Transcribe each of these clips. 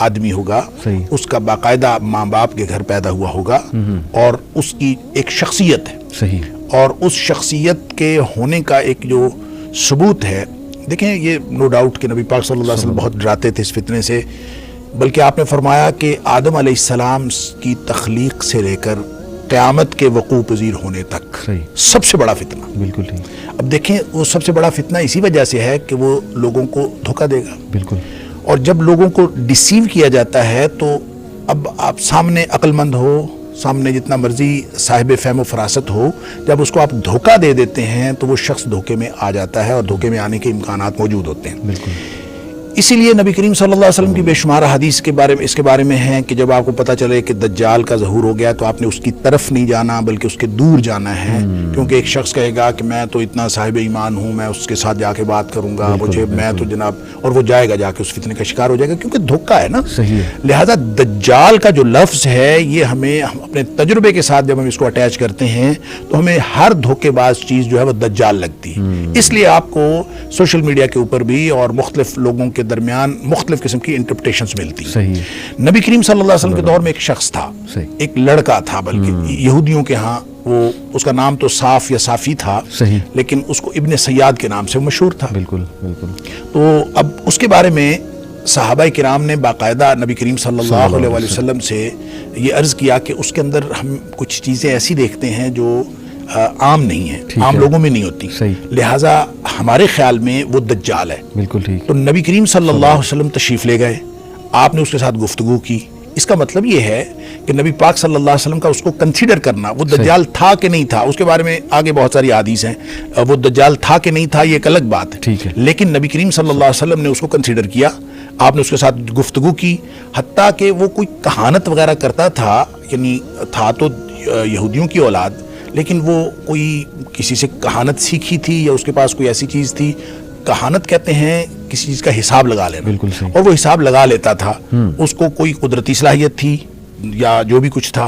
آدمی ہوگا اس کا باقاعدہ ماں باپ کے گھر پیدا ہوا ہوگا اور اس کی ایک شخصیت ہے اور اس شخصیت کے ہونے کا ایک جو ثبوت ہے. دیکھیں یہ نو ڈاؤٹ کہ نبی پاک صلی اللہ علیہ وسلم بہت ڈراتے تھے اس فتنے سے، بلکہ آپ نے فرمایا کہ آدم علیہ السلام کی تخلیق سے لے کر قیامت کے وقوع پذیر ہونے تک سب سے بڑا فتنہ. بالکل. اب دیکھیں وہ سب سے بڑا فتنہ اسی وجہ سے ہے کہ وہ لوگوں کو دھوکہ دے گا. بالکل. اور جب لوگوں کو ڈیسیو کیا جاتا ہے تو اب آپ سامنے عقل مند ہو، سامنے جتنا مرضی صاحب فہم و فراست ہو، جب اس کو آپ دھوکہ دے دیتے ہیں تو وہ شخص دھوکے میں آ جاتا ہے اور دھوکے میں آنے کے امکانات موجود ہوتے ہیں. بالکل. اسی لیے نبی کریم صلی اللہ علیہ وسلم کی بے شمار حدیث کے بارے میں اس کے بارے میں ہیں کہ جب آپ کو پتہ چلے کہ دجال کا ظہور ہو گیا تو آپ نے اس کی طرف نہیں جانا بلکہ اس کے دور جانا ہے. کیونکہ ایک شخص کہے گا کہ میں تو اتنا صاحب ایمان ہوں، میں اس کے ساتھ جا کے بات کروں گا، مجھے میں تو جناب، اور وہ جائے گا جا کے اس فتنے کا شکار ہو جائے گا کیونکہ دھوکہ ہے نا. لہذا دجال کا جو لفظ ہے یہ ہمیں اپنے تجربے کے ساتھ جب ہم اس کو اٹیچ کرتے ہیں تو ہمیں ہر دھوکے باز چیز جو ہے وہ دجال لگتی ہے. اس لیے آپ کو سوشل میڈیا کے اوپر بھی اور مختلف لوگوں کے درمیان مختلف قسم کی انٹرپریٹیشنز ملتی ہیں. نبی کریم صلی اللہ علیہ وسلم کے دور میں ایک شخص تھا، ایک لڑکا تھا، بلکہ یہودیوں کے ہاں وہ اس کا نام تو صاف یا صافی تھا لیکن اس کو ابن سیاد کے نام سے مشہور تھا. بالکل. تو اب اس کے بارے میں صحابہ کرام نے باقاعدہ نبی کریم صلی اللہ علیہ وسلم سے یہ عرض کیا کہ اس کے اندر ہم کچھ چیزیں ایسی دیکھتے ہیں جو عام نہیں ہے، عام لوگوں میں نہیں ہوتی، لہٰذا ہمارے خیال میں وہ دجال ہے. بالکل ٹھیک. تو نبی کریم صلی اللہ علیہ وسلم تشریف لے گئے، آپ نے اس کے ساتھ گفتگو کی. اس کا مطلب یہ ہے کہ نبی پاک صلی اللہ علیہ وسلم کا اس کو کنسیڈر کرنا، وہ دجال تھا کہ نہیں تھا اس کے بارے میں آگے بہت ساری حدیث ہیں، وہ دجال تھا کہ نہیں تھا یہ ایک الگ بات ہے، لیکن نبی کریم صلی اللہ علیہ وسلم نے اس کو کنسیڈر کیا. آپ نے اس کے ساتھ گفتگو کی، حتیٰ کہ وہ کوئی کہانت وغیرہ کرتا تھا، یعنی تھا تو یہودیوں کی اولاد لیکن وہ کوئی کسی سے کہانت سیکھی تھی یا اس کے پاس کوئی ایسی چیز تھی. کہانت کہتے ہیں کسی چیز کا حساب لگا لینا، اور وہ حساب لگا لیتا تھا. اس کو کوئی قدرتی صلاحیت تھی یا جو بھی کچھ تھا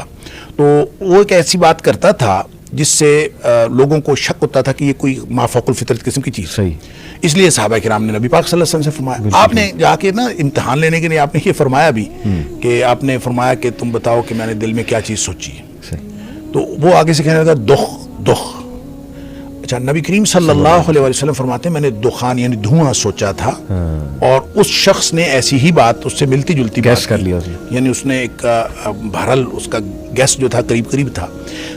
تو وہ ایک ایسی بات کرتا تھا جس سے لوگوں کو شک ہوتا تھا کہ یہ کوئی مافوق الفطرت قسم کی چیز. اس لیے صحابہ کرام نے نبی پاک صلی اللہ علیہ وسلم سے فرمایا. آپ نے جا کے نا امتحان لینے کے لیے آپ نے یہ فرمایا بھی کہ آپ نے فرمایا کہ تم بتاؤ کہ میں نے دل میں کیا چیز سوچی ہے. تو وہ آگے سے کہنے لگا دخ. اچھا، نبی کریم صلی اللہ علیہ وسلم فرماتے ہیں میں نے دخان یعنی دھواں سوچا تھا اور اس شخص نے ایسی ہی بات اس سے ملتی جلتی بات کر لیا، یعنی اس نے ایک بہرحال اس کا گیس جو تھا قریب تھا.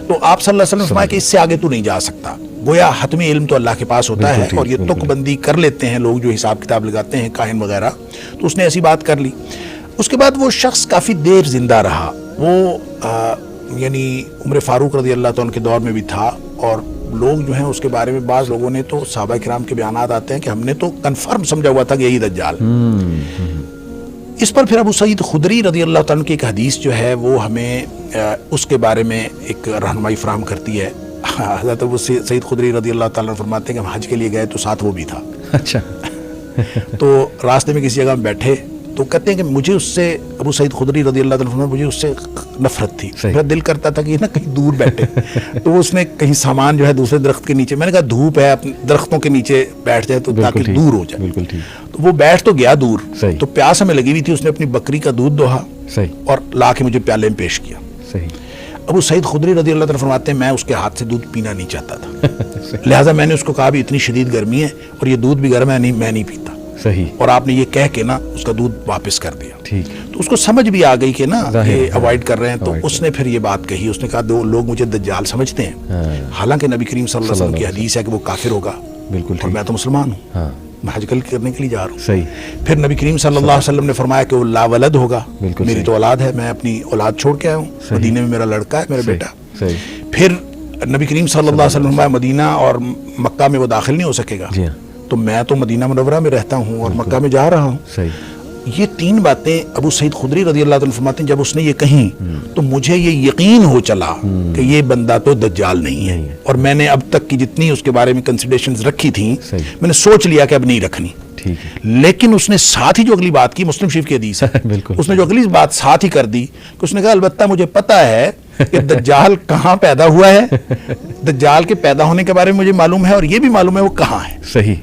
تو آپ صلی اللہ علیہ وسلم فرمایا کہ اس سے آگے تو نہیں جا سکتا. گویا حتمی علم تو اللہ کے پاس ہوتا ہے اور یہ تک بندی کر لیتے ہیں لوگ جو حساب کتاب لگاتے ہیں کاہن وغیرہ. تو اس نے ایسی بات کر لی. اس کے بعد وہ شخص کافی دیر زندہ رہا. وہ یعنی عمر فاروق رضی اللہ تعالیٰ عنہ کے دور میں بھی تھا اور لوگ جو ہیں اس کے بارے میں بعض لوگوں نے تو صحابہ کرام کے بیانات آتے ہیں کہ ہم نے تو کنفرم سمجھا ہوا تھا کہ یہی دجال. اس پر پھر ابو سعید خدری رضی اللہ تعالیٰ عنہ کی ایک حدیث جو ہے وہ ہمیں اس کے بارے میں ایک رہنمائی فراہم کرتی ہے. حضرت ابو سعید خدری رضی اللہ تعالیٰ عنہ فرماتے ہیں کہ ہم حج کے لیے گئے تو ساتھ وہ بھی تھا. اچھا. تو راستے میں کسی جگہ میں بیٹھے تو کہتے ہیں کہ مجھے اس سے ابو سعید خدری رضی اللہ تعالیٰ عنہ مجھے اس سے نفرت تھی. میرا دل کرتا تھا کہ یہ نا کہیں دور بیٹھے. تو اس نے کہیں سامان جو ہے دوسرے درخت کے نیچے، میں نے کہا دھوپ ہے اپنے درختوں کے نیچے بیٹھ جائے تو تاکہ دور ہو جائے. تو وہ بیٹھ تو گیا دور، تو پیاس ہمیں لگی ہوئی تھی. اس نے اپنی بکری کا دودھ دوہا اور لا کے مجھے پیالے میں پیش کیا. ابو سعید خدری رضی اللہ تعالیٰ فرماتے ہیں میں اس کے ہاتھ سے دودھ پینا نہیں چاہتا تھا، لہٰذا میں نے اس کو کہا بھی اتنی شدید گرمی ہے اور یہ دودھ بھی گرم ہے، میں نہیں پیتا. اور آپ نے یہ کہہ کے نا اس کا دودھ واپس کر دیا. تو اس کو سمجھ بھی آ گئی کہ نا یہ اوائڈ کر رہے ہیں. تو اس نے پھر یہ بات کہی، اس نے کہا دو لوگ مجھے دجال سمجھتے ہیں، حالانکہ نبی کریم صلی اللہ علیہ وسلم کی حدیث ہے کہ وہ کافر ہوگا اور میں تو مسلمان ہوں، میں حج کرنے کے لیے جا رہا ہوں. پھر نبی کریم صلی اللہ علیہ وسلم نے فرمایا کہ وہ لا ولد ہوگا، میری تو اولاد ہے، میں اپنی اولاد چھوڑ کے آیا ہوں، مدینے میں میرا لڑکا ہے، میرا بیٹا. پھر نبی کریم صلی اللہ علیہ وسلم نے فرمایا مدینہ اور مکہ میں وہ داخل نہیں ہو سکے گا. تو میں تو مدینہ منورہ میں رہتا ہوں اور مکہ میں جا رہا ہوں. یہ تین باتیں ابو سعید خدری رضی اللہ عنہ فرماتے ہیں جب اس نے یہ کہیں تو مجھے یہ یقین ہو چلا کہ یہ بندہ تو دجال نہیں ہے. اور میں نے اب تک کی جتنی اس کے بارے میں کنسیڈریشنز رکھی تھیں میں نے سوچ لیا کہ اب نہیں رکھنی. لیکن اس نے ساتھ ہی جو اگلی بات کی، مسلم شریف کی حدیث ہے، اس نے جو اگلی بات ساتھ ہی کر دی کہ اس نے کہا البتہ مجھے پتا ہے کہ دجال کہاں پیدا ہوا ہے، دجال کے پیدا ہونے کے بارے میں مجھے معلوم ہے اور یہ بھی معلوم ہے وہ کہاں ہے.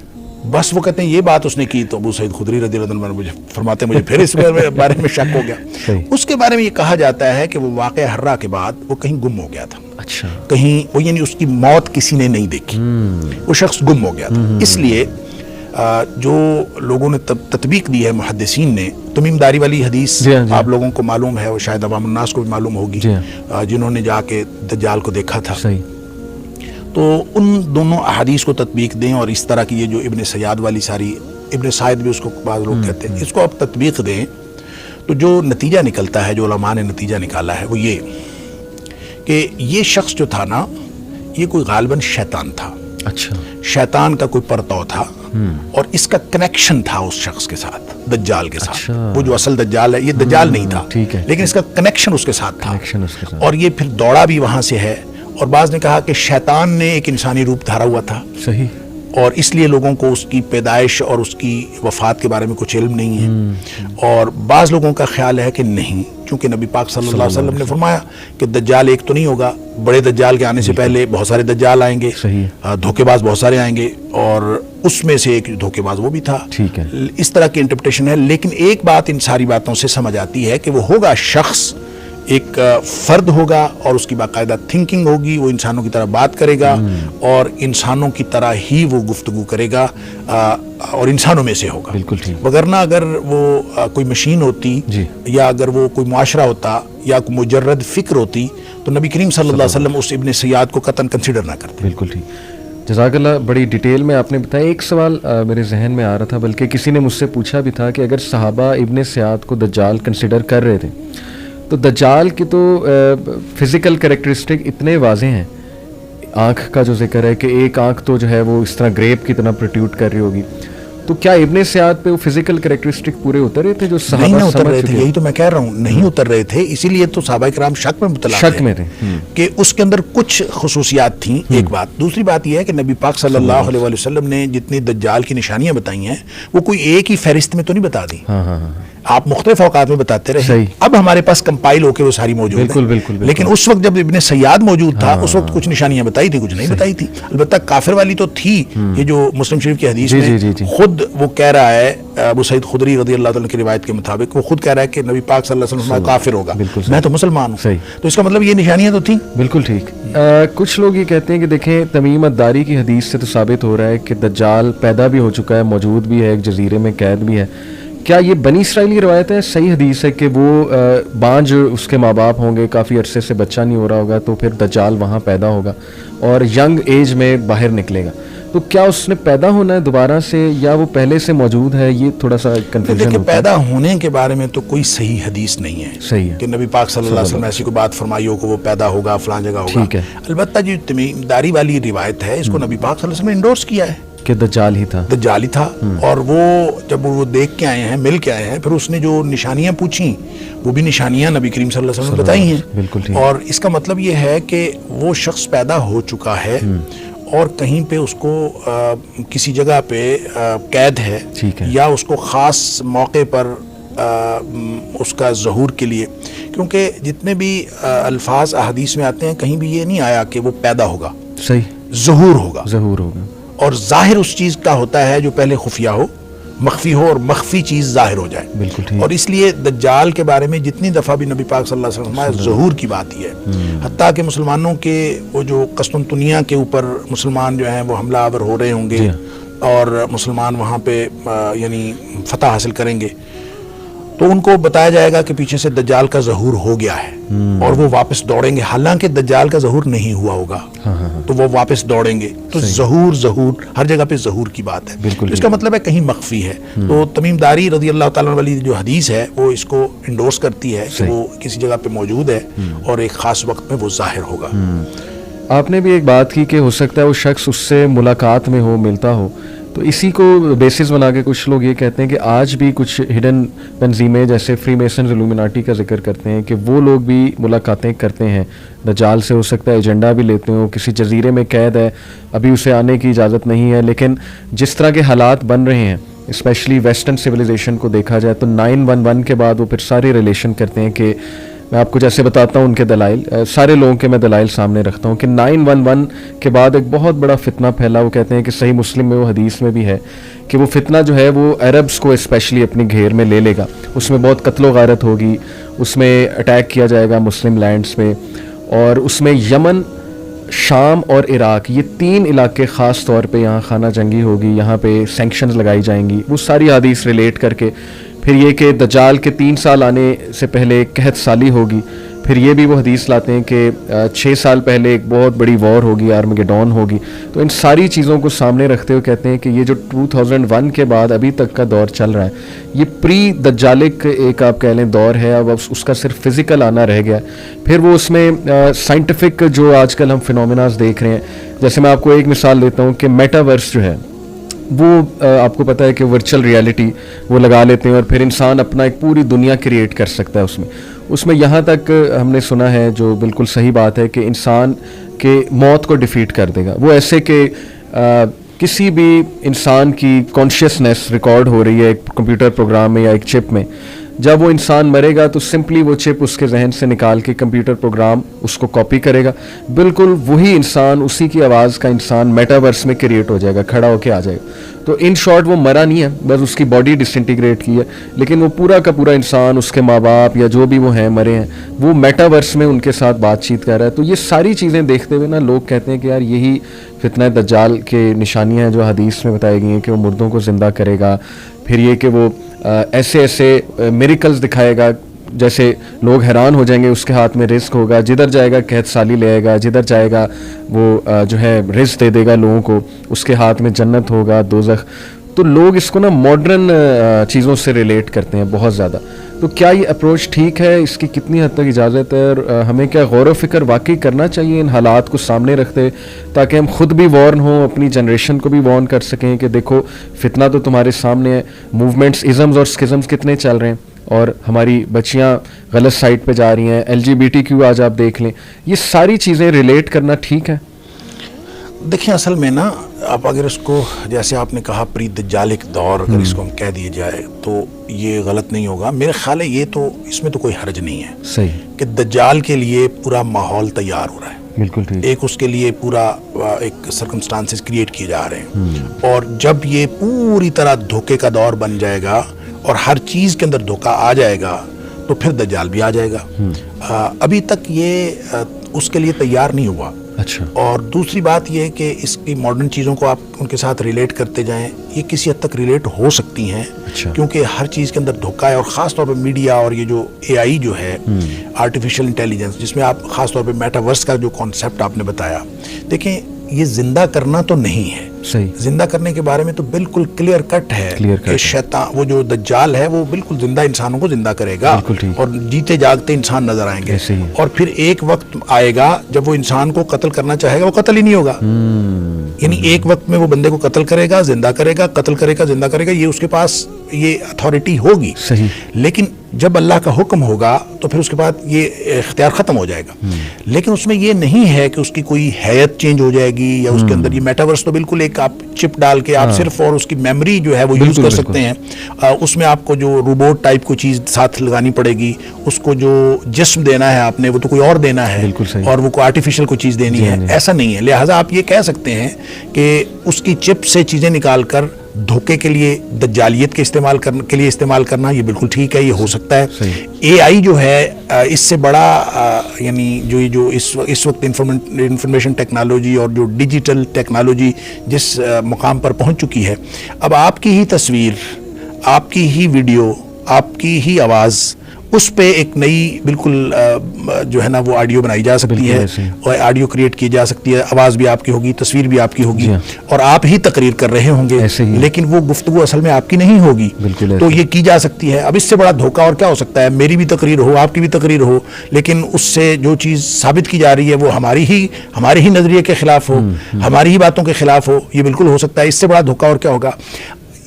بس وہ کہتے ہیں یہ بات اس نے کی تو ابو سعید خدری رضی اللہ عنہ مجھے فرماتے ہیں مجھے پھر اس بارے میں شک ہو گیا. اس کے بارے میں یہ کہا جاتا ہے کہ وہ واقعہ ہررا کے بعد وہ کہیں گم ہو گیا تھا. اچھا. کہیں وہ یعنی اس کی موت کسی نے نہیں دیکھی, وہ شخص گم ہو گیا تھا. اس لیے جو لوگوں نے تطبیق دی ہے محدثین نے, تمیم داری والی حدیث آپ لوگوں کو معلوم ہے, اور شاید عوام الناس کو بھی معلوم ہوگی جنہوں نے جا کے دجال کو دیکھا تھا. تو ان دونوں احادیث کو تطبیق دیں, اور اس طرح کی یہ جو ابن سیاد والی ساری, ابن سائد بھی اس کو بعض لوگ کہتے ہیں, اس کو آپ تطبیق دیں تو جو نتیجہ نکلتا ہے, جو علماء نے نتیجہ نکالا ہے, وہ یہ کہ یہ شخص جو تھا نا, یہ کوئی غالباً شیطان تھا. اچھا. شیطان کا کوئی پرتو تھا, اور اس کا کنیکشن تھا اس شخص کے ساتھ, دجال کے ساتھ. وہ جو اصل دجال ہے, یہ دجال نہیں تھا, لیکن اس کا کنیکشن اس کے ساتھ تھا, اور یہ پھر دوڑا بھی وہاں سے ہے. اور بعض نے کہا کہ شیطان نے ایک انسانی روپ دھارا ہوا تھا. صحیح. اور اس لیے لوگوں کو اس کی پیدائش اور اس کی وفات کے بارے میں کچھ علم نہیں ہے. اور بعض لوگوں کا خیال ہے کہ نہیں, چونکہ نبی پاک صلی اللہ علیہ وسلم نے فرمایا کہ دجال ایک تو نہیں ہوگا, بڑے دجال کے آنے سے پہلے بہت سارے دجال آئیں گے, دھوکے باز بہت سارے آئیں گے, اور اس میں سے ایک دھوکے باز وہ بھی تھا. اس طرح کی انٹرپریٹیشن ہے. لیکن ایک بات ان ساری باتوں سے سمجھ آتی ہے کہ وہ ہوگا شخص, ایک فرد ہوگا, اور اس کی باقاعدہ تھنکنگ ہوگی, وہ انسانوں کی طرح بات کرے گا, اور انسانوں کی طرح ہی وہ گفتگو کرے گا, اور انسانوں میں سے ہوگا. وگرنہ اگر وہ کوئی مشین ہوتی, یا اگر وہ کوئی معاشرہ ہوتا, یا کوئی مجرد فکر ہوتی, تو نبی کریم صلی اللہ علیہ وسلم اس ابن سیاد کو قطعاً کنسیڈر نہ کرتے. بالکل ٹھیک, جزاک اللہ, بڑی ڈیٹیل میں آپ نے بتایا. ایک سوال میرے ذہن میں آ رہا تھا, بلکہ کسی نے مجھ سے پوچھا بھی تھا کہ اگر صحابہ ابن سیاد کو دجال کنسیڈر کر رہے تھے, تو دجال کی تو فزیکل کریکٹرسٹک اتنے واضح ہیں, آنکھ کا جو ذکر ہے کہ ایک آنکھ تو جو ہے وہ اس طرح گریپ کی طرح پروٹیوٹ کر رہی ہوگی, تو کیا ابن سیاد پہ وہ فزیکل کریکٹرسٹک پورے اتر رہے تھے جو صحابہ نہیں اتر رہے تھے؟ یہی تو میں کہہ رہا ہوں, نہیں اتر رہے تھے. اسی لیے تو صحابہ کرام شک میں مبتلا تھے کہ اس کے اندر کچھ خصوصیات تھیں. ایک بات. دوسری بات یہ ہے کہ نبی پاک صلی اللہ علیہ وسلم نے جتنی دجال کی نشانیاں بتائی ہیں, وہ کوئی ایک ہی فہرست میں تو نہیں بتا دی, آپ مختلف اوقات میں بتاتے رہے. اب ہمارے پاس کمپائل ہو کے وہ ساری موجود ہیں, لیکن اس وقت جب ابن سیاد موجود تھا, اس وقت کچھ نشانیاں بتائی تھی, کچھ نہیں بتائی تھی. البتہ کافر والی تو تھی. یہ جو مسلم شریف کی حدیث میں خود وہ کہہ رہا ہے, ابو سعید خدری رضی اللہ عنہ کی روایت کے مطابق, وہ خود کہہ رہا ہے کہ نبی پاک صلی اللہ علیہ وسلم کافر ہوگا, میں تو مسلمان ہوں. تو اس کا مطلب یہ نشانیاں تو تھیں. بالکل ٹھیک. کچھ لوگ یہ کہتے ہیں کہ دیکھیں, تمیم الداری کی حدیث سے تو ثابت ہو رہا ہے کہ دجال پیدا بھی ہو چکا ہے, موجود بھی ہے, ایک جزیرے میں قید بھی ہے. کیا یہ بنی اسرائیلی روایت ہے, صحیح حدیث ہے کہ وہ بانج اس کے ماں باپ ہوں گے, کافی عرصے سے بچہ نہیں ہو رہا ہوگا, تو پھر دجال وہاں پیدا ہوگا اور ینگ ایج میں باہر نکلے گا؟ تو کیا اس نے پیدا ہونا ہے دوبارہ سے, یا وہ پہلے سے موجود ہے؟ یہ تھوڑا سا کنفیوژن ہوتا ہے. پیدا ہونے کے بارے میں تو کوئی صحیح حدیث نہیں ہے. صحیح ہے کہ نبی پاک صلی اللہ علیہ وسلم ایسی کوئی بات فرمائی ہو کہ وہ پیدا ہوگا فلان جگہ ہوگا. البتہ جو تمیم داری والی روایت ہے, اس کو نبی پاک صلی اللہ علیہ وسلم نے انڈورس کیا ہے کہ دجال ہی تھا. دجال ہی تھا. اور وہ جب وہ دیکھ کے آئے ہیں, مل کے آئے ہیں, پھر اس نے جو نشانیاں پوچھیں, وہ بھی نشانیاں نبی کریم صلی اللہ علیہ وسلم نے بتائی ہیں. بالکل. اور اس کا مطلب یہ ہے کہ وہ شخص پیدا ہو چکا ہے, اور کہیں پہ اس کو کسی جگہ پہ قید ہے, یا اس کو خاص موقع پر اس کا ظہور کے لیے, کیونکہ جتنے بھی الفاظ احادیث میں آتے ہیں, کہیں بھی یہ نہیں آیا کہ وہ پیدا ہوگا. صحیح. ظہور ہوگا. اور ظاہر اس چیز کا ہوتا ہے جو پہلے خفیہ ہو, مخفی ہو, اور مخفی چیز ظاہر ہو جائے. بالکل. اور اس لیے دجال کے بارے میں جتنی دفعہ بھی نبی پاک صلی اللہ علیہ وسلم ظہور کی بات ہی ہے, حتیٰ کہ مسلمانوں کے وہ جو قسطنطنیہ کے اوپر مسلمان جو ہیں وہ حملہ آور ہو رہے ہوں گے, اور مسلمان وہاں پہ یعنی فتح حاصل کریں گے, تو ان کو بتایا جائے گا کہ پیچھے سے دجال کا ظہور ہو گیا ہے, اور وہ واپس دوڑیں گے. حالانکہ دجال کا ظہور نہیں ہوا ہوگا, تو وہ واپس دوڑیں گے. تو ظہور ہر جگہ پہ ظہور کی بات ہے. اس کا مطلب ہے کہیں مخفی ہے. تو تمیم داری رضی اللہ تعالیٰ والی جو حدیث ہے, وہ اس کو انڈورس کرتی ہے کہ وہ کسی جگہ پہ موجود ہے, اور ایک خاص وقت میں وہ ظاہر ہوگا. آپ نے بھی ایک بات کی کہ ہو سکتا ہے وہ شخص اس سے ملاقات میں ہو, ملتا ہو. تو اسی کو بیسس بنا کے کچھ لوگ یہ کہتے ہیں کہ آج بھی کچھ ہڈن تنظیمیں جیسے فری میسنز, الومیناٹی کا ذکر کرتے ہیں کہ وہ لوگ بھی ملاقاتیں کرتے ہیں دجال سے. ہو سکتا ہے ایجنڈا بھی لیتے ہوں, کسی جزیرے میں قید ہے, ابھی اسے آنے کی اجازت نہیں ہے, لیکن جس طرح کے حالات بن رہے ہیں, اسپیشلی ویسٹرن سویلائزیشن کو دیکھا جائے, تو 9/11 کے بعد وہ پھر سارے ریلیشن کرتے ہیں کہ میں آپ کو جیسے بتاتا ہوں ان کے دلائل، سارے لوگوں کے میں دلائل سامنے رکھتا ہوں کہ 9/11 کے بعد ایک بہت بڑا فتنہ پھیلا. وہ کہتے ہیں کہ صحیح مسلم میں وہ حدیث میں بھی ہے کہ وہ فتنہ جو ہے وہ عربز کو اسپیشلی اپنی گھیر میں لے لے گا. اس میں بہت قتل و غارت ہوگی، اس میں اٹیک کیا جائے گا مسلم لینڈز پہ، اور اس میں یمن، شام اور عراق، یہ 3 علاقے خاص طور پہ یہاں خانہ جنگی ہوگی، یہاں پہ سینکشنز لگائی جائیں گی. وہ ساری حدیث ریلیٹ کر کے پھر یہ کہ دجال کے 3 سال آنے سے پہلے قحط سالی ہوگی. پھر یہ بھی وہ حدیث لاتے ہیں کہ 6 سال پہلے ایک بہت بڑی وار ہوگی، آرمگیڈون ہوگی. تو ان ساری چیزوں کو سامنے رکھتے ہوئے کہتے ہیں کہ یہ جو 2001 کے بعد ابھی تک کا دور چل رہا ہے، یہ پری دجالک ایک آپ کہہ لیں دور ہے. اب اس کا صرف فزیکل آنا رہ گیا. پھر وہ اس میں سائنٹیفک جو آج کل ہم فینومیناز دیکھ رہے ہیں، جیسے میں آپ کو ایک مثال دیتا ہوں کہ میٹاورس جو ہے وہ آپ کو پتہ ہے کہ ورچوئل ریالٹی وہ لگا لیتے ہیں اور پھر انسان اپنا ایک پوری دنیا کریٹ کر سکتا ہے اس میں یہاں تک ہم نے سنا ہے، جو بالکل صحیح بات ہے، کہ انسان کے موت کو ڈیفیٹ کر دے گا. وہ ایسے کہ کسی بھی انسان کی کانشیسنیس ریکارڈ ہو رہی ہے ایک کمپیوٹر پروگرام میں یا ایک چپ میں. جب وہ انسان مرے گا تو سمپلی وہ چپ اس کے ذہن سے نکال کے کمپیوٹر پروگرام اس کو کاپی کرے گا. بالکل وہی انسان، اسی کی آواز کا انسان میٹاورس میں کریٹ ہو جائے گا، کھڑا ہو کے آ جائے گا. تو ان شارٹ وہ مرا نہیں ہے، بس اس کی باڈی ڈس انٹیگریٹ کی ہے، لیکن وہ پورا کا پورا انسان، اس کے ماں باپ یا جو بھی وہ ہیں مرے ہیں، وہ میٹاورس میں ان کے ساتھ بات چیت کر رہا ہے. تو یہ ساری چیزیں دیکھتے ہوئے نا لوگ کہتے ہیں کہ یار یہی فتنہ دجال کے نشانیاں ہیں جو حدیث میں بتائی گئی ہیں کہ وہ مردوں کو زندہ کرے گا. پھر یہ کہ وہ ایسے ایسے میریکلز دکھائے گا جیسے لوگ حیران ہو جائیں گے. اس کے ہاتھ میں رزق ہوگا، جدھر جائے گا قحط سالی لے آئے گا، جدھر جائے گا وہ جو ہے رزق دے دے گا لوگوں کو. اس کے ہاتھ میں جنت ہوگا، دوزخ. تو لوگ اس کو نا ماڈرن چیزوں سے ریلیٹ کرتے ہیں بہت زیادہ. تو کیا یہ اپروچ ٹھیک ہے؟ اس کی کتنی حد تک اجازت ہے؟ اور ہمیں کیا غور و فکر واقعی کرنا چاہیے ان حالات کو سامنے رکھتے، تاکہ ہم خود بھی وارن ہوں، اپنی جنریشن کو بھی وارن کر سکیں کہ دیکھو فتنہ تو تمہارے سامنے ہے. موومنٹس، ازمز اور اسکزمز کتنے چل رہے ہیں، اور ہماری بچیاں غلط سائٹ پہ جا رہی ہیں. LGBT آج آپ دیکھ لیں. یہ ساری چیزیں ریلیٹ کرنا ٹھیک ہے؟ دیکھیں اصل میں نا آپ اگر اس کو جیسے آپ نے کہا پری دجالک دور اگر اس کو ہم کہہ دیے جائے تو یہ غلط نہیں ہوگا. میرے خیال ہے یہ تو اس میں تو کوئی حرج نہیں ہے صحیح کہ دجال کے لیے پورا ماحول تیار ہو رہا ہے. بالکل ٹھیک. ایک اس کے لیے پورا ایک سرکمسٹانسز کریٹ کیے جا رہے ہیں، اور جب یہ پوری طرح دھوکے کا دور بن جائے گا اور ہر چیز کے اندر دھوکہ آ جائے گا تو پھر دجال بھی آ جائے گا. ابھی تک یہ اس کے لیے تیار نہیں ہوا. اچھا. اور دوسری بات یہ ہے کہ اس کی ماڈرن چیزوں کو آپ ان کے ساتھ ریلیٹ کرتے جائیں، یہ کسی حد تک ریلیٹ ہو سکتی ہیں. اچھا. کیونکہ ہر چیز کے اندر دھوکہ ہے، اور خاص طور پہ میڈیا اور یہ جو AI جو ہے آرٹیفیشل انٹیلیجنس، جس میں آپ خاص طور پہ میٹاورس کا جو کانسیپٹ آپ نے بتایا، دیکھیں یہ زندہ کرنا تو نہیں ہے. صحیح. زندہ کرنے کے بارے میں تو بالکل کلیئر کٹ ہے کہ شیطان، وہ جو دجال ہے وہ بالکل زندہ انسانوں کو زندہ کرے گا اور جیتے جاگتے انسان نظر آئیں گے. اور پھر ایک وقت آئے گا جب وہ انسان کو قتل کرنا چاہے گا، وہ قتل ہی نہیں ہوگا. یعنی ایک وقت میں وہ بندے کو قتل کرے گا، زندہ کرے گا، قتل کرے گا، زندہ کرے گا. یہ اس کے پاس یہ اتھارٹی ہوگی. صحیح. لیکن جب اللہ کا حکم ہوگا تو پھر اس کے بعد یہ اختیار ختم ہو جائے گا. لیکن اس میں یہ نہیں ہے کہ اس کی کوئی حیت چینج ہو جائے گی یا اس کے اندر یہ میٹاورس تو بالکل ایک آپ چپ ڈال کے آپ صرف اور اس کی میموری جو ہے وہ یوز کر سکتے ہیں. اس میں آپ کو جو روبوٹ ٹائپ کوئی چیز ساتھ لگانی پڑے گی، اس کو جو جسم دینا ہے آپ نے وہ تو کوئی اور دینا ہے، اور وہ کوئی آرٹیفیشل کوئی چیز دینی ہے، ایسا نہیں ہے. لہٰذا آپ یہ کہہ سکتے ہیں کہ اس کی چپ سے چیزیں نکال کر دھوکے کے لیے، دجالیت کے استعمال کرنا یہ بالکل ٹھیک ہے، یہ ہو سکتا ہے. AI جو ہے اس سے بڑا یعنی جو اس وقت انفارمیشن ٹیکنالوجی اور جو ڈیجیٹل ٹیکنالوجی جس مقام پر پہنچ چکی ہے، اب آپ کی ہی تصویر، آپ کی ہی ویڈیو، آپ کی ہی آواز، اس پہ ایک نئی بالکل جو ہے نا وہ آڈیو بنائی جا سکتی ہے، اور آڈیو کریٹ کی جا سکتی ہے. آواز بھی آپ کی ہوگی، تصویر بھی آپ کی ہوگی، اور آپ ہی تقریر کر رہے ہوں گے، لیکن وہ گفتگو اصل میں آپ کی نہیں ہوگی. تو یہ کی جا سکتی ہے. اب اس سے بڑا دھوکہ اور کیا ہو سکتا ہے؟ میری بھی تقریر ہو، آپ کی بھی تقریر ہو، لیکن اس سے جو چیز ثابت کی جا رہی ہے وہ ہمارے ہی نظریے کے خلاف ہو، ہماری ہی باتوں کے خلاف ہو. یہ بالکل ہو سکتا ہے. اس سے بڑا دھوکہ اور کیا ہوگا؟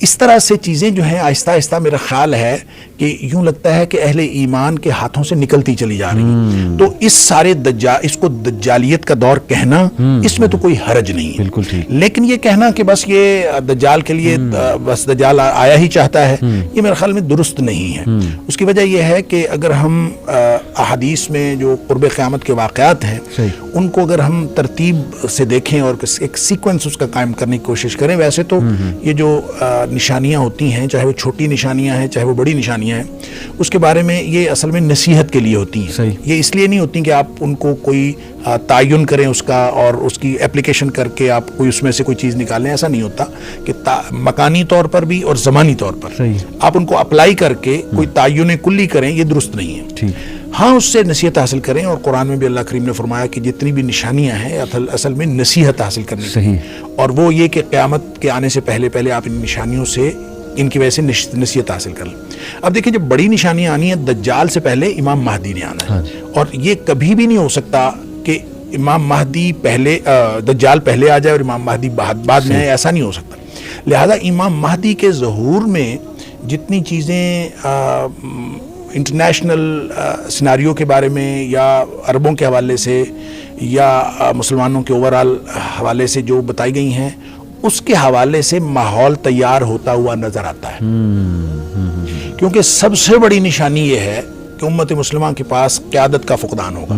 اس طرح سے چیزیں جو ہیں آہستہ آہستہ میرا خیال ہے کہ یوں لگتا ہے کہ اہل ایمان کے ہاتھوں سے نکلتی چلی جا رہی ہیں. تو اس سارے اس کو دجالیت کا دور کہنا اس میں تو کوئی حرج نہیں ہے. بالکل ٹھیک. لیکن یہ کہنا کہ بس یہ دجال کے لیے بس دجال آیا ہی چاہتا ہے، یہ میرے خیال میں درست نہیں ہے. اس کی وجہ یہ ہے کہ اگر ہم احادیث میں جو قرب قیامت کے واقعات ہیں ان کو اگر ہم ترتیب سے دیکھیں اور ایک سیکوینس اس کا قائم کرنے کی کوشش کریں، ویسے تو یہ جو نشانیاں ہوتی ہیں، چاہے وہ چھوٹی نشانیاں ہیں چاہے وہ بڑی نشانیاں ہیں، اس کے بارے میں یہ اصل میں نصیحت کے لیے ہوتی ہیں. یہ اس لیے نہیں ہوتی کہ آپ ان کو کوئی تعین کریں اس کا اور اس کی اپلیکیشن کر کے آپ کوئی اس میں سے کوئی چیز نکالیں. ایسا نہیں ہوتا کہ مکانی طور پر بھی اور زمانی طور پر آپ ان کو اپلائی کر کے کوئی تعین کلی کریں، یہ درست نہیں ہے. ہاں اس سے نصیحت حاصل کریں، اور قرآن میں بھی اللہ کریم نے فرمایا کہ جتنی بھی نشانیاں ہیں اصل میں نصیحت حاصل کرنی چاہیے، اور وہ یہ کہ قیامت کے آنے سے پہلے آپ ان نشانیوں سے ان کی وجہ سے نصیحت حاصل کر لیں. اب دیکھیں جب بڑی نشانیاں آنی ہیں، دجال سے پہلے امام مہدی نے آنا ہے، اور یہ کبھی بھی نہیں ہو سکتا کہ امام مہدی پہلے دجال پہلے آ جائے اور امام مہدی بعد میں آئے، ایسا نہیں ہو سکتا. لہذا امام مہدی کے ظہور میں جتنی چیزیں انٹرنیشنل سیناریو کے بارے میں یا عربوں کے حوالے سے یا مسلمانوں کے اوورال حوالے سے جو بتائی گئی ہیں، اس کے حوالے سے ماحول تیار ہوتا ہوا نظر آتا ہے. کیونکہ سب سے بڑی نشانی یہ ہے کہ امت مسلمہ کے پاس قیادت کا فقدان ہوگا،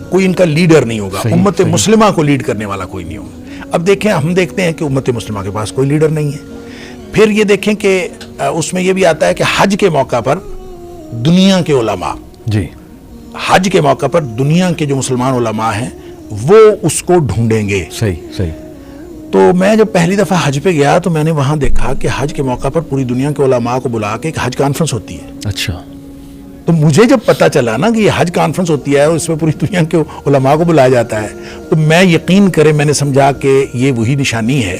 کوئی ان کا لیڈر نہیں ہوگا، امت مسلمہ کو لیڈ کرنے والا کوئی نہیں ہوگا. اب دیکھیں، ہم دیکھتے ہیں کہ امت مسلمہ کے پاس کوئی لیڈر نہیں ہے. پھر یہ دیکھیں کہ اس میں یہ بھی آتا ہے کہ حج کے موقع پر دنیا کے علماء، حج کے موقع پر دنیا کے جو مسلمان علماء ہیں وہ اس کو ڈھونڈیں گے. صحیح. تو میں جب پہلی دفعہ حج پہ گیا تو میں نے وہاں دیکھا کہ حج کے موقع پر پوری دنیا کے علماء کو بلا کے ایک حج کانفرنس ہوتی ہے. اچھا. تو مجھے جب پتا چلا نا کہ یہ حج کانفرنس ہوتی ہے اور اس میں پوری دنیا کے علماء کو بلایا جاتا ہے، تو میں یقین کرے میں نے سمجھا کہ یہ وہی نشانی ہے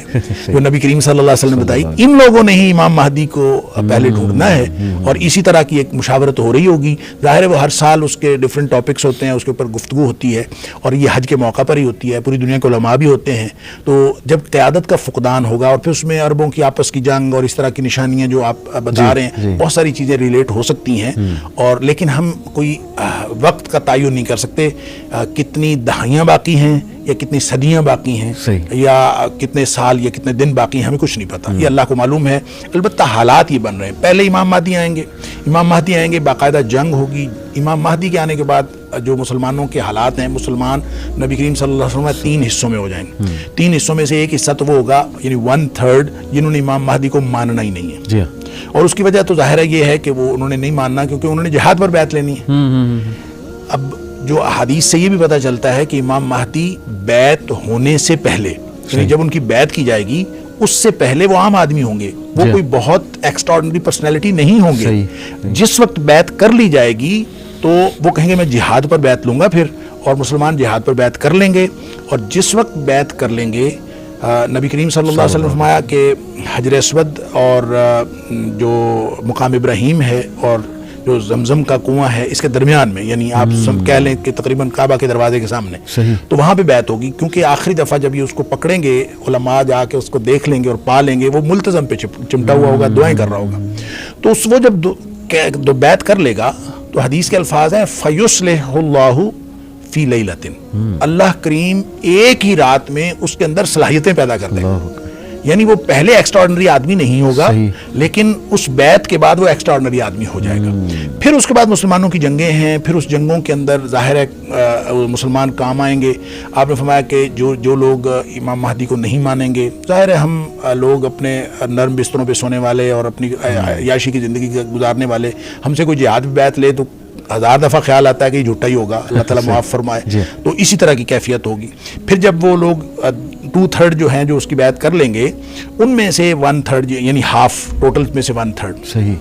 جو نبی کریم صلی اللہ علیہ وسلم نے بتائی. ان لوگوں نے ہی امام مہدی کو پہلے ڈھونڈنا ہے، اور اسی طرح کی ایک مشاورت ہو رہی ہوگی. ظاہر ہے وہ ہر سال اس کے ڈیفرنٹ ٹاپکس ہوتے ہیں، اس کے اوپر گفتگو ہوتی ہے، اور یہ حج کے موقع پر ہی ہوتی ہے. پوری دنیا کے علماء بھی ہوتے ہیں. تو جب قیادت کا فقدان ہوگا اور پھر اس میں عربوں کی آپس کی جنگ اور اس طرح کی نشانیاں جو آپ بتا رہے ہیں، بہت ساری چیزیں ریلیٹ ہو سکتی ہیں. اور لیکن ہم کوئی وقت کا تعین نہیں کر سکتے، کتنی دہائیاں باقی ہیں یا کتنی صدیاں باقی ہیں یا کتنے سال یا کتنے دن باقی ہیں، ہمیں کچھ نہیں پتا. یہ اللہ کو معلوم ہے. البتہ حالات یہ بن رہے ہیں. پہلے امام مہدی آئیں گے، باقاعدہ جنگ ہوگی. امام مہدی کے آنے کے بعد جو مسلمانوں کے حالات ہیں، مسلمان نبی کریم صلی اللہ علیہ وسلم 3 حصوں میں ہو جائیں گے. 3 حصوں میں سے ایک حصہ تو وہ ہوگا، یعنی 1/3 جنہوں نے امام مہدی کو ماننا ہی نہیں ہے. اور اس کی وجہ تو ظاہر ہے یہ ہے کہ وہ انہوں نے نہیں ماننا، کیونکہ انہوں نے جہاد پر بیعت لینی ہے. اب جو احادیث سے یہ بھی پتہ چلتا ہے کہ امام مہدی بیعت ہونے سے پہلے، یعنی جب ان کی بیعت کی جائے گی اس سے پہلے وہ عام آدمی ہوں گے، وہ کوئی بہت ایکسٹراڈنری پرسنالٹی نہیں ہوں گے. جس وقت بیعت کر لی جائے گی تو وہ کہیں گے میں جہاد پر بیعت لوں گا پھر، اور مسلمان جہاد پر بیعت کر لیں گے. اور جس وقت بیعت کر لیں گے، نبی کریم صلی اللہ علیہ وسلم نے فرمایا کہ حجر اسود اور جو مقام ابراہیم ہے اور جو زمزم کا کنواں ہے، اس کے درمیان میں، یعنی آپ سب کہہ لیں کہ تقریباً کعبہ کے دروازے کے سامنے، تو وہاں پہ بیعت ہوگی. کیونکہ آخری دفعہ جب یہ اس کو پکڑیں گے، علماء جا کے اس کو دیکھ لیں گے اور پا لیں گے، وہ ملتزم پہ چمٹا ہوا ہوگا، دعائیں کر رہا ہوگا. تو وہ جب بیعت کر لے گا تو حدیث کے الفاظ ہیں فَيُصْلِحُ اللَّهُ فی لیلۃ، اللہ کریم ایک ہی رات میں اس کے اندر صلاحیتیں پیدا کر دے گا. یعنی وہ پہلے ایکسٹراڈنری آدمی نہیں ہوگا، لیکن اس بیعت کے بعد وہ ایکسٹراڈنری آدمی ہو جائے گا. پھر اس کے بعد مسلمانوں کی جنگیں ہیں، پھر اس جنگوں کے اندر ظاہر ہے مسلمان کام آئیں گے. آپ نے فرمایا کہ جو لوگ امام مہدی کو نہیں مانیں گے، ظاہر ہے ہم لوگ اپنے نرم بستروں پہ سونے والے اور اپنی عیاشی کی زندگی گزارنے والے، ہم سے کوئی جہاد بھی بیعت لے تو 1000 دفعہ خیال آتا ہے کہ یہ جھوٹا ہی ہوگا، اللہ تعالیٰ معاف فرمائے. تو اسی طرح کی کیفیت ہوگی. پھر جب وہ لوگ 2/3 جو ہیں جو اس کی بیعت کر لیں گے، ان میں سے 1/3 یعنی ہاف ٹوٹل میں سے 1/3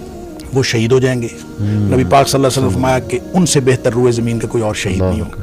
وہ شہید ہو جائیں گے. نبی پاک صلی اللہ علیہ وسلم نے فرمایا کہ ان سے بہتر روئے زمین کا کوئی اور شہید نہیں ہوگا.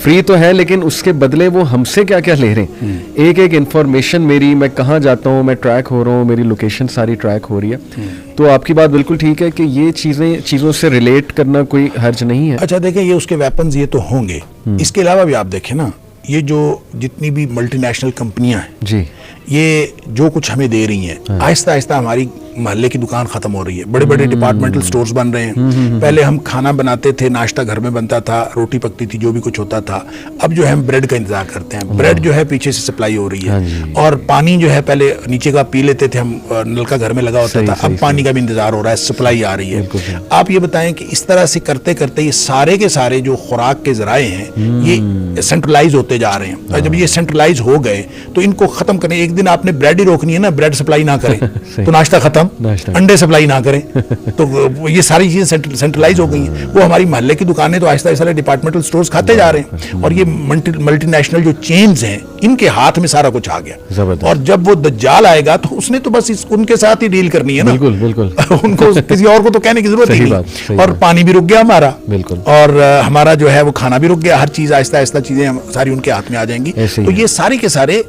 فری تو ہے لیکن اس کے بدلے وہ ہم سے کیا کیا لے رہے ہیں. ایک ایک انفارمیشن میری, میں کہاں جاتا ہوں, میں ٹریک ہو رہا ہوں, میری لوکیشن ساری ٹریک ہو رہی ہے. تو آپ کی بات بالکل ٹھیک ہے کہ یہ چیزوں سے ریلیٹ کرنا کوئی حرج نہیں ہے. اچھا دیکھیں, یہ اس کے ویپنز یہ تو ہوں گے. اس کے علاوہ بھی آپ دیکھیں نا, یہ جو جتنی بھی ملٹی نیشنل کمپنیاں ہیں جی, یہ جو کچھ ہمیں دے رہی ہیں, آہستہ آہستہ ہماری محلے کی دکان ختم ہو رہی ہے. بڑے بڑے ڈپارٹمنٹل سٹورز بن رہے ہیں. پہلے ہم کھانا بناتے تھے, ناشتہ گھر میں بنتا تھا, روٹی پکتی تھی, جو بھی کچھ ہوتا تھا. اب جو ہے ہم بریڈ کا انتظار کرتے ہیں. بریڈ جو ہے پیچھے سے سپلائی ہو رہی ہے. اور پانی جو ہے پہلے نیچے کا پی لیتے تھے ہم, نل کا گھر میں لگا ہوتا تھا, اب پانی کا بھی انتظار ہو رہا ہے, سپلائی آ رہی ہے. آپ یہ بتائیں کہ اس طرح سے کرتے کرتے یہ سارے کے سارے جو خوراک کے ذرائع ہیں یہ سینٹرلائز ہوتے جا رہے ہیں. اور جب یہ سینٹرلائز ہو گئے تو ان کو ختم کریں. ایک دن آپ نے بریڈ ہی روکنی ہے نا, بریڈ سپلائی نہ کریں تو ناشتہ ختم, انڈے سپلائی نہ کریں تو یہ ساری چیزیں سینٹرلائز ہو گئی ہیں. وہ ہماری محلے کی دکانیں تو آہستہ آہستہ ڈپارٹمنٹل سٹورز کھاتے جا رہے ہیں, اور یہ ملٹی نیشنل جو چینز ہیں ان کے ہاتھ میں سارا کچھ آ گیا. اور جب وہ دجال آئے گا تو اس نے تو بس ان کے ساتھ ہی ڈیل کرنی ہے نا. بالکل ان کو کسی اور کو تو کہنے کی ضرورت ہی نہیں. اور پانی بھی رک گیا ہمارا, اور ہمارا جو ہے وہ کھانا بھی رک گیا. ہر چیز آہستہ آہستہ چیزیں ساری ان کے ہاتھ میں آ جائیں گی. تو یہ سارے کے سارے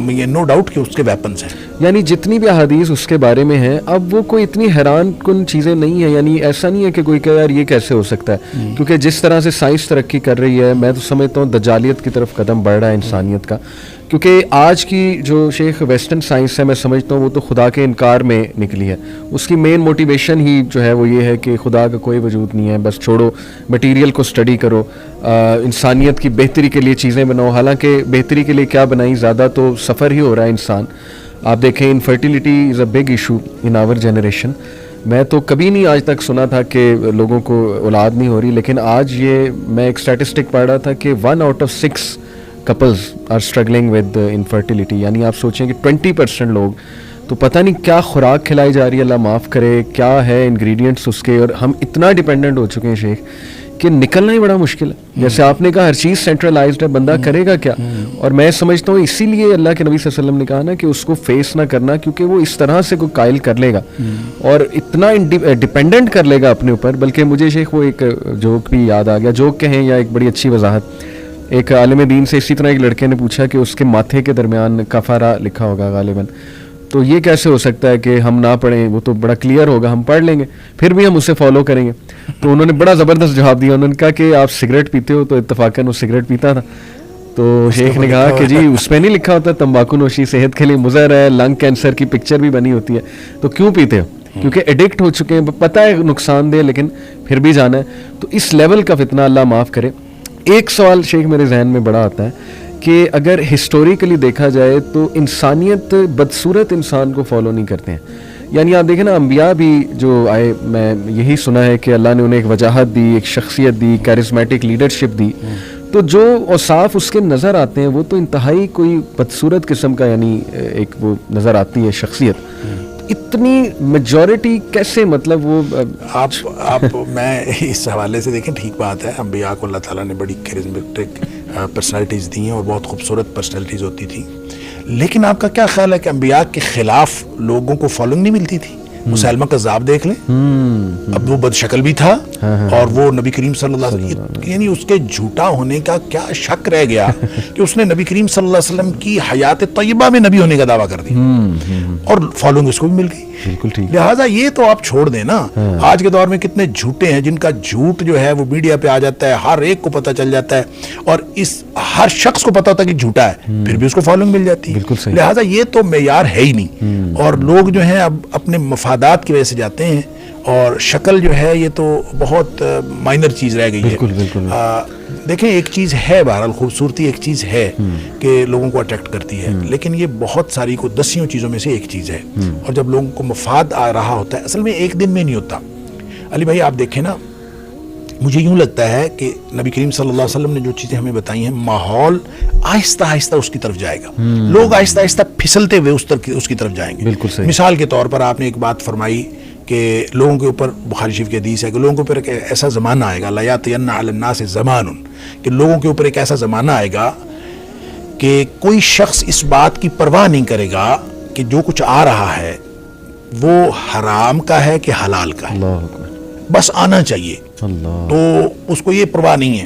یہ نو ڈاؤٹ کہ اس کے ویپنز ہیں. یعنی جتنی بھی احادیث اس کے بارے میں ہیں, اب وہ کوئی اتنی حیران کن چیزیں نہیں ہیں. یعنی ایسا نہیں ہے کہ کوئی کہے یار یہ کیسے ہو سکتا ہے, کیونکہ جس طرح سے سائنس ترقی کر رہی ہے, میں تو سمجھتا ہوں دجالیت کی طرف قدم بڑھ رہا ہے انسانیت کا. کیونکہ آج کی جو شیخ ویسٹرن سائنس ہے, میں سمجھتا ہوں وہ تو خدا کے انکار میں نکلی ہے. اس کی مین موٹیویشن ہی جو ہے وہ یہ ہے کہ خدا کا کوئی وجود نہیں ہے, بس چھوڑو, مٹیریل کو اسٹڈی کرو, انسانیت کی بہتری کے لیے چیزیں بناؤ. حالانکہ بہتری کے لیے کیا بنائی, زیادہ تو سفر ہی ہو رہا ہے انسان. آپ دیکھیں infertility is a big issue in our generation. میں تو کبھی نہیں آج تک سنا تھا کہ لوگوں کو اولاد نہیں ہو رہی, لیکن آج یہ میں ایک اسٹیٹسٹک پڑھ رہا تھا کہ 1 out of 6 couples are struggling with infertility. یعنی آپ سوچیں کہ 20% لوگ تو پتہ نہیں کیا خوراک کھلائی جا رہی ہے, اللہ معاف کرے, کیا ہے انگریڈینٹس اس کے, اور ہم اتنا ڈیپینڈنٹ ہو چکے ہیں شیخ کہ نکلنا ہی بڑا مشکل ہے. جیسے آپ نے کہا ہر چیز سینٹرلائزڈ ہے, بندہ کرے گا کیا. اور میں سمجھتا ہوں اسی لیے اللہ کے نبی صلی اللہ علیہ وسلم نے کہا نا کہ اس کو فیس نہ کرنا, کیونکہ وہ اس طرح سے کوئی قائل کر لے گا اور اتنا ڈیپینڈنٹ کر لے گا اپنے اوپر. بلکہ مجھے شیخ وہ ایک جوک بھی یاد آ گیا, جوک کہیں یا ایک بڑی اچھی وضاحت. ایک عالم دین سے اسی طرح ایک لڑکے نے پوچھا کہ اس کے ماتھے کے درمیان کفارہ لکھا ہوگا غالباً, تو یہ کیسے ہو سکتا ہے کہ ہم نہ پڑھیں, وہ تو بڑا کلیئر ہوگا, ہم پڑھ لیں گے پھر بھی ہم اسے فالو کریں گے. تو انہوں نے بڑا زبردست جواب دیا, انہوں نے کہا کہ آپ سگریٹ پیتے ہو, تو اتفاقاً وہ سگریٹ پیتا تھا. تو شیخ نے کہا کہ جی اس پہ نہیں لکھا ہوتا تمباکو نوشی صحت کے لیے مضر ہے, لنگ کینسر کی پکچر بھی بنی ہوتی ہے, تو کیوں پیتے ہو؟ کیونکہ ایڈکٹ ہو چکے ہیں, پتہ ہے نقصان دہ, لیکن پھر بھی جانا ہے. تو اس لیول کا فتنہ اللہ معاف کرے. ایک سوال شیخ میرے ذہن میں بڑا آتا ہے کہ اگر ہسٹوریکلی دیکھا جائے تو انسانیت بدصورت انسان کو فالو نہیں کرتے ہیں. یعنی آپ دیکھیں نا, انبیاء بھی جو آئے, میں یہی سنا ہے کہ اللہ نے انہیں ایک وجاہت دی, ایک شخصیت دی, کیرزمیٹک لیڈرشپ دی, تو جو اوصاف اس کے نظر آتے ہیں وہ تو انتہائی کوئی بدصورت قسم کا, یعنی ایک وہ نظر آتی ہے شخصیت. اتنی میجورٹی کیسے, مطلب وہ آپ میں اس حوالے سے دیکھیں, ٹھیک بات ہے, انبیاء کو اللہ تعالیٰ نے بڑی کیرزمیٹک پرسنالٹیز دی ہیں اور بہت خوبصورت پرسنالٹیز ہوتی تھی. لیکن آپ کا کیا خیال ہے کہ انبیاء کے خلاف لوگوں کو فالوئنگ نہیں ملتی تھی؟ مسیلمہ کذاب دیکھ لیں, اب وہ بد شکل بھی تھا اور وہ نبی کریم صلی اللہ علیہ وسلم, یعنی اس کے جھوٹا ہونے کا کیا شک رہ گیا کہ اس نے نبی کریم صلی اللہ علیہ وسلم کی حیات طیبہ میں نبی ہونے کا دعویٰ کر دی, اور فالوئنگ اس کو بھی مل گئی. بالکل ٹھیک. لہٰذا یہ تو آپ چھوڑ دیں نا. آج کے دور میں کتنے جھوٹے ہیں جن کا جھوٹ جو ہے وہ میڈیا پہ آ جاتا ہے, ہر ایک کو پتہ چل جاتا ہے, اور اس ہر شخص کو پتہ ہوتا ہے کہ جھوٹا ہے, پھر بھی اس کو فالوئنگ مل جاتی ہے. لہٰذا یہ تو معیار ہے ہی نہیں, اور لوگ جو ہیں اب اپنے مفادات کی وجہ سے جاتے ہیں, اور شکل جو ہے یہ تو بہت مائنر چیز رہ گئی ہے. دیکھیں ایک چیز ہے, بہرحال خوبصورتی ایک چیز ہے کہ لوگوں کو اٹریکٹ کرتی ہے, لیکن یہ بہت ساری کو دسیوں چیزوں میں سے ایک چیز ہے, اور جب لوگوں کو مفاد آ رہا ہوتا ہے, اصل میں ایک دن میں نہیں ہوتا. علی بھائی آپ دیکھیں نا, مجھے یوں لگتا ہے کہ نبی کریم صلی اللہ علیہ وسلم نے جو چیزیں ہمیں بتائی ہیں, ماحول آہستہ آہستہ اس کی طرف جائے گا, لوگ آہستہ آہستہ پھسلتے ہوئے اس کی طرف جائیں گے. مثال کے طور پر آپ نے ایک بات فرمائی کہ لوگوں کے اوپر, بخاری شریف کی حدیث ہے کہ لوگوں کے اوپر ایک ایسا زمانہ آئے گا, لا یاتین علی الناس زمان, کہ لوگوں کے اوپر ایک ایسا زمانہ آئے گا کہ کوئی شخص اس بات کی پرواہ نہیں کرے گا کہ جو کچھ آ رہا ہے وہ حرام کا ہے کہ حلال کا ہے, بس آنا چاہیے. تو اس کو یہ پرواہ نہیں ہے.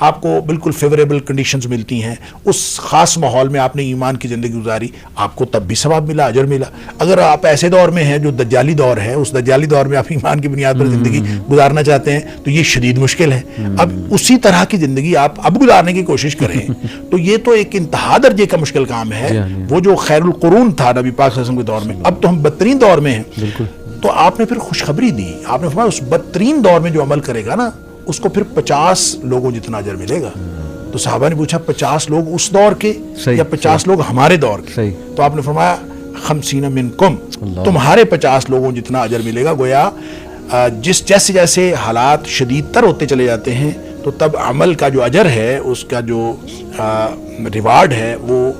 آپ کو بالکل فیوریبل کنڈیشنز ملتی ہیں, اس خاص ماحول میں آپ نے ایمان کی زندگی گزاری, آپ کو تب بھی ثواب ملا, اجر ملا. اگر آپ ایسے دور میں ہیں جو دجالی دور ہے, اس دجالی دور میں آپ ایمان کی بنیاد پر زندگی گزارنا چاہتے ہیں تو یہ شدید مشکل ہے. اب اسی طرح کی زندگی آپ اب گزارنے کی کوشش کریں تو یہ تو ایک انتہا درجے کا مشکل کام ہے. وہ جو خیر القرون تھا نبی پاک صلی اللہ علیہ وسلم کے دور میں, اب تو ہم بدترین دور میں ہیں. تو آپ نے پھر خوشخبری دی, آپ نے فرمایا اس بدترین دور میں جو عمل کرے گا نا اس کو پھر 50 لوگوں جتنا اجر ملے گا. تو صحابہ نے پوچھا 50 لوگ اس دور کے یا 50 لوگ ہمارے دور کے؟ تو آپ نے فرمایا 50 منکم, تمہارے 50 لوگوں جتنا اجر ملے گا. گویا جیسے جیسے حالات شدید تر ہوتے چلے جاتے ہیں تو تب عمل کا جو اجر ہے, اس کا جو ریوارڈ ہے وہ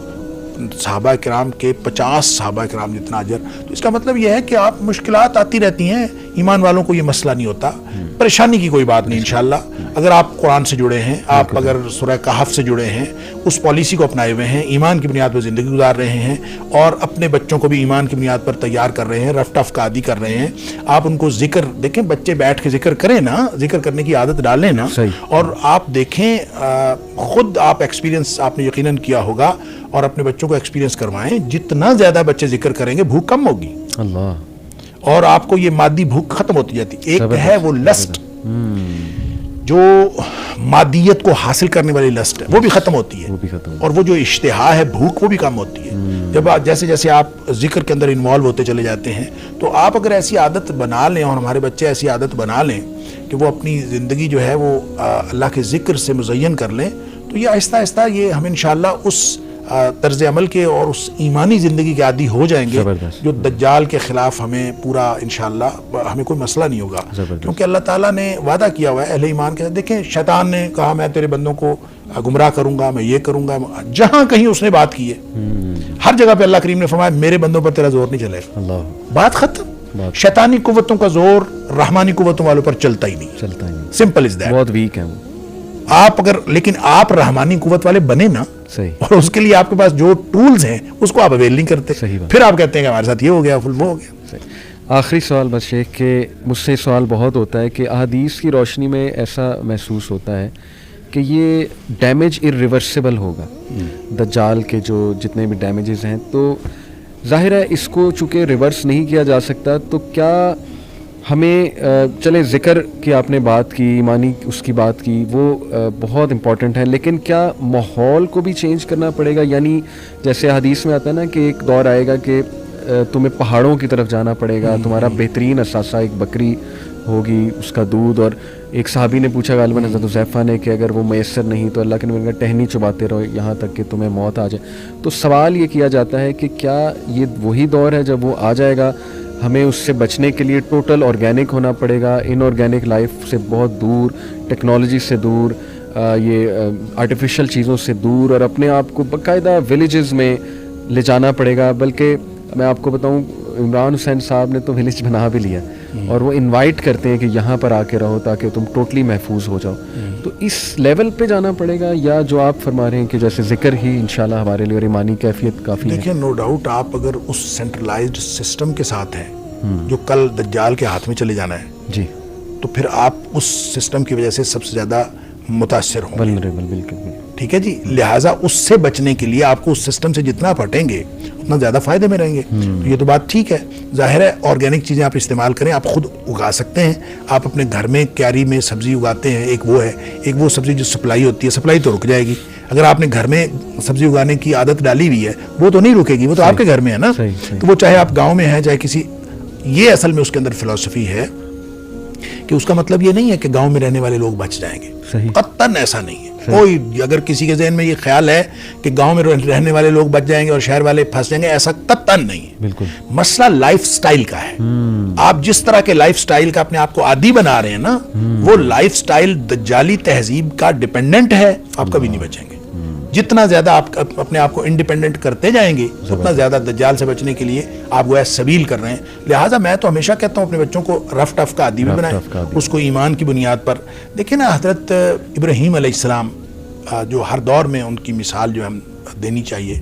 صحابہ کرام کے 50 صحابہ کرام جتنا اجر. تو اس کا مطلب یہ ہے کہ آپ مشکلات آتی رہتی ہیں, ایمان والوں کو یہ مسئلہ نہیں ہوتا, پریشانی کی کوئی بات نہیں انشاءاللہ. اگر آپ قرآن سے جڑے ہیں, آپ اگر سورہ کہف سے جڑے ہیں, اس پالیسی کو اپنائے ہوئے ہیں, ایمان کی بنیاد پر زندگی گزار رہے ہیں اور اپنے بچوں کو بھی ایمان کی بنیاد پر تیار کر رہے ہیں, رف ٹف کا عادی کر رہے ہیں, آپ ان کو ذکر دیکھیں, بچے بیٹھ کے ذکر کریں نا, ذکر کرنے کی عادت ڈالیں نا, اور آپ دیکھیں خود آپ ایکسپیرینس آپ نے یقیناً کیا ہوگا اور اپنے بچوں کو ایکسپیرینس کروائیں, جتنا زیادہ بچے ذکر کریں گے بھوک کم ہوگی اللہ, اور آپ کو یہ مادی بھوک ختم ہوتی جاتی. ایک ہے وہ لسٹ جو مادیت کو حاصل کرنے والی لسٹ ہے, وہ بھی ختم ہوتی ہے, اور وہ جو اشتہا ہے بھوک وہ بھی کم ہوتی ہے. جب جیسے جیسے آپ ذکر کے اندر انوالو ہوتے چلے جاتے ہیں تو آپ اگر ایسی عادت بنا لیں اور ہمارے بچے ایسی عادت بنا لیں کہ وہ اپنی زندگی جو ہے وہ اللہ کے ذکر سے مزین کر لیں تو یہ آہستہ آہستہ یہ ہم انشاءاللہ اس طرز عمل کے اور اس ایمانی زندگی کے عادی ہو جائیں گے جو دجال کے خلاف ہمیں پورا انشاءاللہ ہمیں کوئی مسئلہ نہیں ہوگا. کیونکہ اللہ تعالیٰ نے وعدہ کیا ہوا ہے اہل ایمان کے ساتھ. دیکھیں شیطان نے کہا میں تیرے بندوں کو گمراہ کروں گا, میں یہ کروں گا, جہاں کہیں اس نے بات کی ہے ہر جگہ پہ اللہ کریم نے فرمایا میرے بندوں پر تیرا زور نہیں چلے گا, بات ختم. شیطانی قوتوں کا زور رحمانی قوتوں والوں پر چلتا ہی نہیں, سمپل از دیٹ. بہت ویک ہے آپ اگر, لیکن آپ رحمانی قوت والے بنے نا, اور اس کے لیے آپ کے پاس جو ٹولز ہیں اس کو آپ اویل نہیں کرتے, پھر آپ کہتے ہیں کہ ہمارے ساتھ یہ ہو گیا, وہ ہو گیا. آخری سوال بس شیخ کہ مجھ سے سوال بہت ہوتا ہے کہ احادیث کی روشنی میں ایسا محسوس ہوتا ہے کہ یہ ڈیمیج ارریورسیبل ہوگا, دجال کے جو جتنے بھی ڈیمیجز ہیں, تو ظاہر ہے اس کو چونکہ ریورس نہیں کیا جا سکتا, تو کیا ہمیں چلے ذکر کی آپ نے بات کی, ایمانی اس کی بات کی, وہ بہت امپورٹنٹ ہے, لیکن کیا ماحول کو بھی چینج کرنا پڑے گا؟ یعنی جیسے حدیث میں آتا ہے نا کہ ایک دور آئے گا کہ تمہیں پہاڑوں کی طرف جانا پڑے گا, تمہارا بہترین اثاثہ ایک بکری ہوگی, اس کا دودھ. اور ایک صحابی نے پوچھا غالباً حضرت حذیفہ نے کہ اگر وہ میسر نہیں تو اللہ کے نبی نے کہا ٹہنی چباتے رہو یہاں تک کہ تمہیں موت آ جائے. تو سوال یہ کیا جاتا ہے کہ کیا یہ وہی دور ہے جب وہ آ جائے گا, ہمیں اس سے بچنے کے لیے ٹوٹل آرگینک ہونا پڑے گا, ان آرگینک لائف سے بہت دور, ٹیکنالوجی سے دور, یہ آرٹیفیشل چیزوں سے دور, اور اپنے آپ کو باقاعدہ ولیجز میں لے جانا پڑے گا. بلکہ میں آپ کو بتاؤں عمران حسین صاحب نے تو ولیج بنا بھی لیا, اور وہ انوائٹ کرتے ہیں کہ یہاں پر آ کے رہو تاکہ تم ٹوٹلی محفوظ ہو جاؤ. تو اس لیول پہ جانا پڑے گا, یا جو آپ فرما رہے ہیں کہ جیسے ذکر ہی انشاءاللہ ہمارے لیے اور ایمانی کیفیت کافی ہے؟ دیکھیں نو ڈاؤٹ آپ اگر اس سینٹرلائزڈ سسٹم کے ساتھ ہیں جو کل دجال کے ہاتھ میں چلے جانا ہے جی, تو پھر آپ اس سسٹم کی وجہ سے سب سے زیادہ متاثر ہوں گے. بالکل ٹھیک ہے جی, لہٰذا اس سے بچنے کے لیے آپ کو اس سسٹم سے جتنا پھٹیں گے اتنا زیادہ فائدے میں رہیں گے. تو یہ تو بات ٹھیک ہے, ظاہر ہے آرگینک چیزیں آپ استعمال کریں, آپ خود اگا سکتے ہیں, آپ اپنے گھر میں کیاری میں سبزی اگاتے ہیں, ایک وہ ہے, ایک وہ سبزی جو سپلائی ہوتی ہے, سپلائی تو رک جائے گی. اگر آپ نے گھر میں سبزی اگانے کی عادت ڈالی ہوئی ہے وہ تو نہیں رکے گی, وہ تو آپ کے گھر میں ہے نا, تو وہ چاہے آپ گاؤں میں ہیں چاہے کسی, یہ اصل میں اس کے اندر فلسفی ہے کہ اس کا مطلب یہ نہیں ہے کہ گاؤں میں رہنے والے لوگ بچ جائیں گے, قطعاً ایسا نہیں ہے. کوئی اگر کسی کے ذہن میں یہ خیال ہے کہ گاؤں میں رہنے والے لوگ بچ جائیں گے اور شہر والے پھنس جائیں گے, ایسا قطعاً نہیں ہے. بالکل مسئلہ لائف سٹائل کا ہے. آپ جس طرح کے لائف سٹائل کا اپنے آپ کو عادی بنا رہے ہیں نا, وہ لائف سٹائل دجالی تہذیب کا ڈیپینڈنٹ ہے, آپ کبھی نہیں بچیں گے. جتنا زیادہ آپ اپنے آپ کو انڈیپینڈنٹ کرتے جائیں گے اتنا زیادہ دجال سے بچنے کے لیے آپ وہ سبیل کر رہے ہیں. لہٰذا میں تو ہمیشہ کہتا ہوں اپنے بچوں کو رف ٹف کا عادی بھی بنائیں, اس کو ایمان کی بنیاد پر. دیکھیں نا حضرت ابراہیم علیہ السلام جو ہر دور میں ان کی مثال جو ہم دینی چاہیے,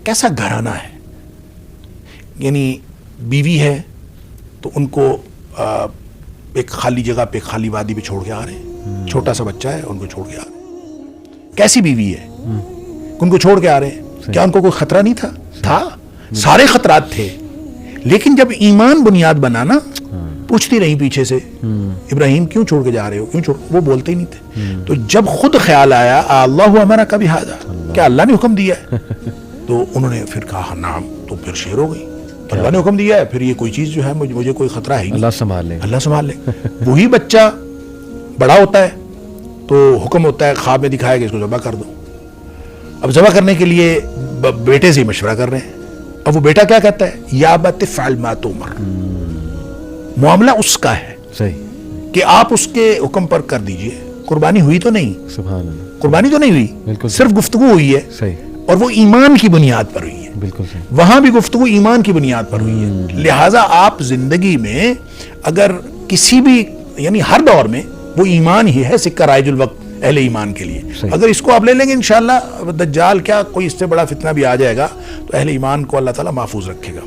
کیسا گھرانہ ہے, یعنی بیوی ہے تو ان کو ایک خالی جگہ پہ, خالی وادی پہ چھوڑ کے آ رہے ہیں, چھوٹا سا بچہ ہے, ان کو چھوڑ کے آ رہے ہیں. کیسی بیوی ہے, ان کو چھوڑ کے آ رہے ہیں. کیا ان کو کوئی خطرہ نہیں تھا؟ تھا, سارے خطرات تھے. لیکن جب ایمان بنیاد بنا نا, پوچھتی رہی پیچھے سے, ابراہیم کیوں چھوڑ کے جا رہے ہو, کیوں چھوڑ, وہ بولتے ہی نہیں تھے. تو جب خود خیال آیا اللہ ہمارا کبھی ہاذا, کیا اللہ نے حکم دیا ہے, تو انہوں نے پھر کہا نعم, تو پھر شیر ہو گئی. اللہ نے حکم دیا ہے, پھر یہ کوئی چیز جو ہے مجھے کوئی خطرہ ہے, اللہ سنبھال لے, اللہ سنبھال لے. وہی بچہ بڑا ہوتا ہے تو حکم ہوتا ہے, خواب میں دکھایا کہ اس کو ذبح کر دو. اب ذبح کرنے کے لیے بیٹے سے مشورہ کر رہے ہیں. اب وہ بیٹا کیا کہتا ہے, یا ابت افعل ما تؤمر, معاملہ اس کا ہے صحیح کہ آپ اس کے حکم پر کر دیجئے. قربانی ہوئی تو نہیں, سبحان اللہ, قربانی تو نہیں ہوئی, بالکل صرف گفتگو ہوئی ہے, صحیح, اور وہ ایمان کی بنیاد پر ہوئی ہے. بالکل صحیح, وہاں بھی گفتگو ایمان کی بنیاد پر ہوئی ہے. لہٰذا آپ زندگی میں اگر کسی بھی, یعنی ہر دور میں وہ ایمان ہی ہے سکہ رائج الوقت اہل ایمان کے لیے. اگر اس کو آپ لے لیں گے انشاءاللہ, دجال کیا کوئی اس سے بڑا فتنہ بھی آ جائے گا تو اہل ایمان کو اللہ تعالیٰ محفوظ رکھے گا.